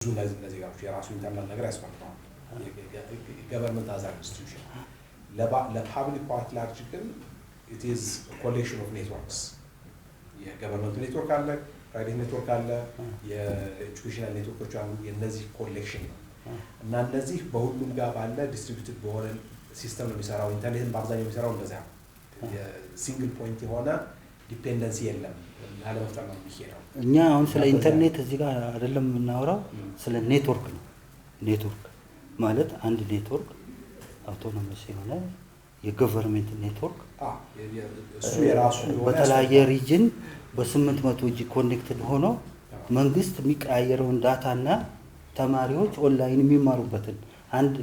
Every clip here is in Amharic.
ለዚህ ጋር የራሱ ኢንተርናል ነገር ያስፈልጋል government as an institution ለpublic part large ግን it is a collection of networks የgovernment network አለ private network አለ የeducational networks አሉ የነዚህ collection እና እነዚህ በሁሉም ጋር ባለ distributed በሆነ ሲስተም ነው የሚሰራው ኢንተርኔትን በአብዛኛው የሚሰራው እንደዛ የሲንግል ፖይንት የሆነ ዲፔንደንሲ የለም አለመፍጠር ነው የሚሄደው እኛ አሁን ስለ ኢንተርኔት እዚህ ጋር አይደለም የምናወራው ስለ ኔትወርክ ነው ኔትወርክ ማለት አንድ ኔትወርክ አውቶኖመስ የሆነ የገቨርንመንት ኔትወርክ እሱ የራሱ በተለያየ ሪጅን በ800 ጂ ኮኔክትድ ሆኖ መንግስት የሚቀያየረውን ዳታና ተማሪዎች ኦንላይን የሚማሩበትን አንድ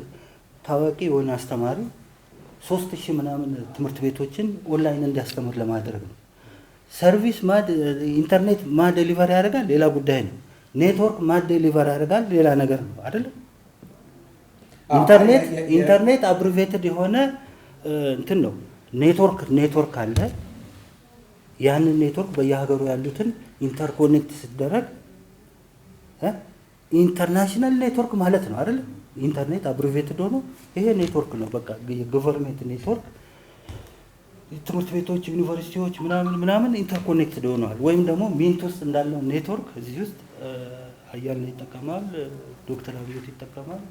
ታዋቂ የሆነ አስተማሪ 3000 ምናምን ትምህርት ቤቶችን ኦንላይን እንዲያስተምር ለማድረግ ነው ሰርቪስ ማድ ኢንተርኔት ማድ ዴሊቨሪ ያደርጋል ሌላ ጉዳይ ነው ኔትወርክ ማድ ዴሊቨሪ ያደርጋል ሌላ ነገር ነው አይደል ኢንተርኔት አብሪቬትድ የሆነ እንትን ነው ኔትወርክ አለ ያንን ኔትወርክ በየሀገሩ ያሉትን ኢንተርኮኔክት ሲደረግ ኢንተርናሽናል ኔትወርክ ማለት ነው አይደል ኢንተርኔት አብሪቬትድ ሆኖ ይሄ ኔትወርክ ነው በቃ የገቨርንመንት ኔትወርክ ትምህርት ቤቶች ዩኒቨርሲቲዎች ምናምን ኢንተርኮኔክትድ ሆነዋል ወይም ደግሞ ሚንት ውስጥ እንዳለው ኔትወርክ እዚህ ውስጥ አያል ይጠቀማል ዶክተር አብዮት ይጠቀማል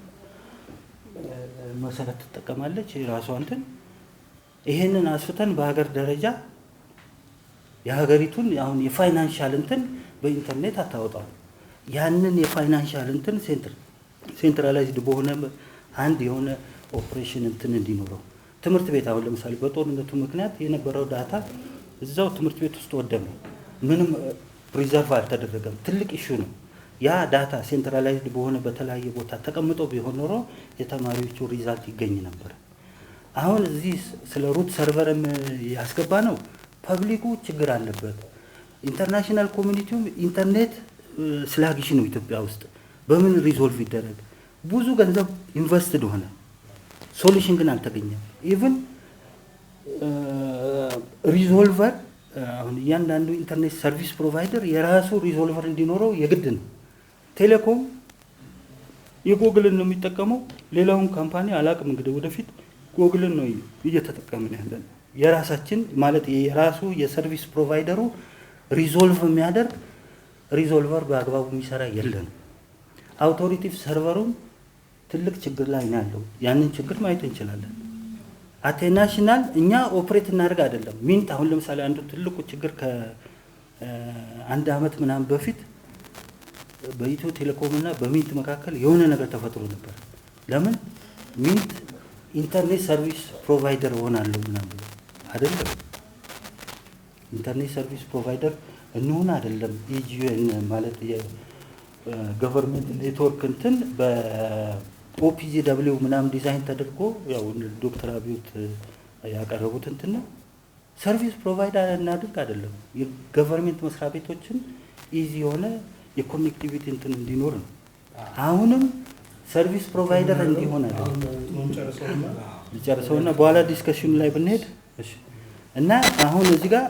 መሰረት ተጠቀማለች ራሷ እንትን ይሄንን አስፍተን በሀገር ደረጃ የሀገሪቱን አሁን የፋይናንሻል እንትን በኢንተርኔት አታወጣው ያንን የፋይናንሻል እንትን ሴንትራላይዝድ በሆነ አንድ የሆነ ኦፕሬሽን እንትን እንዲኖረው ትምህርት ቤት አሁን ለምሳሌ በጦርነቱ ምክንያት የነበረው ዳታ እዛው ትምህርት ቤት ውስጥ ወደመ ምንም ፕሪዘርቭ አልተደረገም ትልቅ ኢሹ ነው ያ ዳታ ሴንትራላይዝድ በሆነ በተለያየ ቦታ ተቀምጦ ቢሆን ኖሮ የተማሪዎቹ ሪዛልት ይገኝ ነበር አሁን እዚህ ስለ ሩት ሰርቨርም ያስገባ ነው ፐብሊኩ ችግር አለበት ኢንተርናሽናል ኮሚኒቲው ኢንተርኔት ስላግሽ ነው ኢትዮጵያ ውስጥ በምን ሪዞልቭ ይደረግ ብዙ ገንዘብ ኢንቨስትድ ሆነ ሶሉሽን ግን አልተገኘም ኢቭን ሪዞልቨር አሁን ያንዳንዱ ኢንተርኔት ሰርቪስ ፕሮቫይደር የራሱ ሪዞልቨር እንዲኖረው የግድ ነው ቴሌኮም የጎግልን ነው የሚጠቀመው ሌላውን ካምፓኒ አላቅም እንግዲህ ወደፊት ጎግልን ነው እየተጠቀምን ያለን የራሳችን ማለት የራሱ የሰርቪስ ፕሮቫይደሩ ሪዞልቭ የሚያደርግ ሪዞልቨር በአግባቡ የሚሰራ የለም አውቶሪቲቭ ሰርቨሩም ትልቅ ችግር ላይ ነው ያለው ያንን ችግር ማየት እንችላለን አቴናሽናል እኛ ኦፕሬት እናደርግ አይደለም ሚንት አሁን ለምሳሌ አንዱ ትልቁ ችግር ከአንድ አመት ምናምን በፊት በኢትዮ ቴሌኮም እና በሚንት መካከል የሆነ ነገር ተፈጥሮ ነበር ለምን ሚንት ኢንተርኔት ሰርቪስ ፕሮቫይደር ሆናለሁ ምናምን አይደለም ኢንተርኔት ሰርቪስ ፕሮቫይደር እንሆን አይደለም ኢጂዩኤን ማለት የገቨርንመንት ኔትወርክ እንትን በኦፒጂደብሊው ምናምን ዲዛይን ተደርጎ ያው ዶክተር አብዮት ያቀረቡት እንትን ነው ሰርቪስ ፕሮቫይደር እናድርግ አይደለም የገቨርንመንት መስሪያ ቤቶችን ኢዚ የሆነ የኮኔክቲቪቲ እንትን እንዲኖር ነው አሁንም ሰርቪስ ፕሮቫይደር እንዲሆን አይደለም ጨርሰውና በኋላ ዲስከሽን ላይ ብንሄድ እሺ እና አሁን እዚህ ጋር